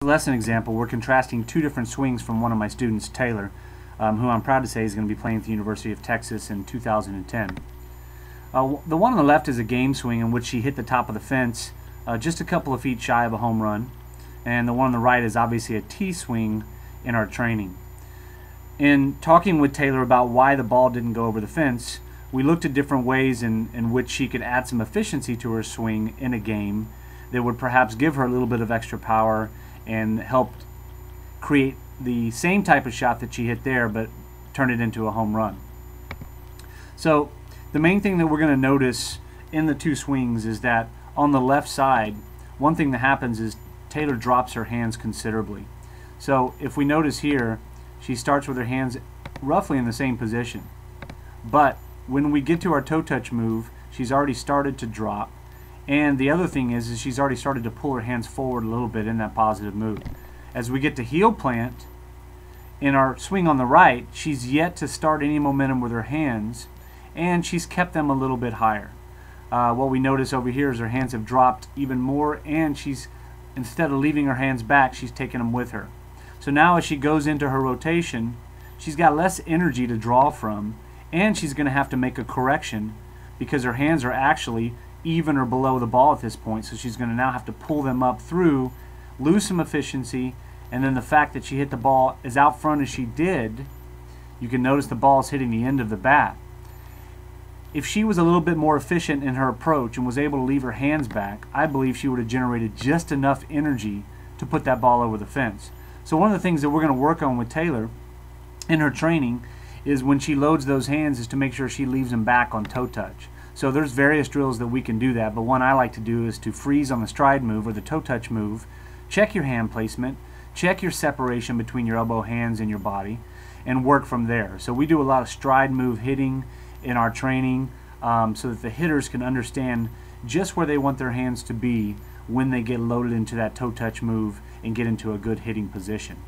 Lesson example, we're contrasting two different swings from one of my students, Taylor, who I'm proud to say is going to be playing at the University of Texas in 2010. The one on the left is a game swing in which she hit the top of the fence just a couple of feet shy of a home run, and the one on the right is obviously a tee swing in our training. In talking with Taylor about why the ball didn't go over the fence, we looked at different ways in which she could add some efficiency to her swing in a game that would perhaps give her a little bit of extra power and helped create the same type of shot that she hit there, but turn it into a home run. So the main thing that we're going to notice in the two swings is that on the left side, one thing that happens is Taylor drops her hands considerably. So if we notice here, she starts with her hands roughly in the same position. But when we get to our toe touch move, she's already started to drop. And the other thing is she's already started to pull her hands forward a little bit in that positive move. As we get to heel plant, in our swing on the right, she's yet to start any momentum with her hands, and she's kept them a little bit higher. What we notice over here is her hands have dropped even more, and she's, instead of leaving her hands back, she's taking them with her. So now as she goes into her rotation, she's got less energy to draw from, and she's going to have to make a correction because her hands are actually even or below the ball at this point, so she's going to now have to pull them up through, lose some efficiency, and then the fact that she hit the ball as out front as she did, you can notice the ball is hitting the end of the bat. If she was a little bit more efficient in her approach and was able to leave her hands back, I believe she would have generated just enough energy to put that ball over the fence. So one of the things that we're going to work on with Taylor in her training is when she loads those hands is to make sure she leaves them back on toe touch. So there's various drills that we can do that, but one I like to do is to freeze on the stride move or the toe touch move, check your hand placement, check your separation between your elbow, hands, and your body, and work from there. So we do a lot of stride move hitting in our training so that the hitters can understand just where they want their hands to be when they get loaded into that toe touch move and get into a good hitting position.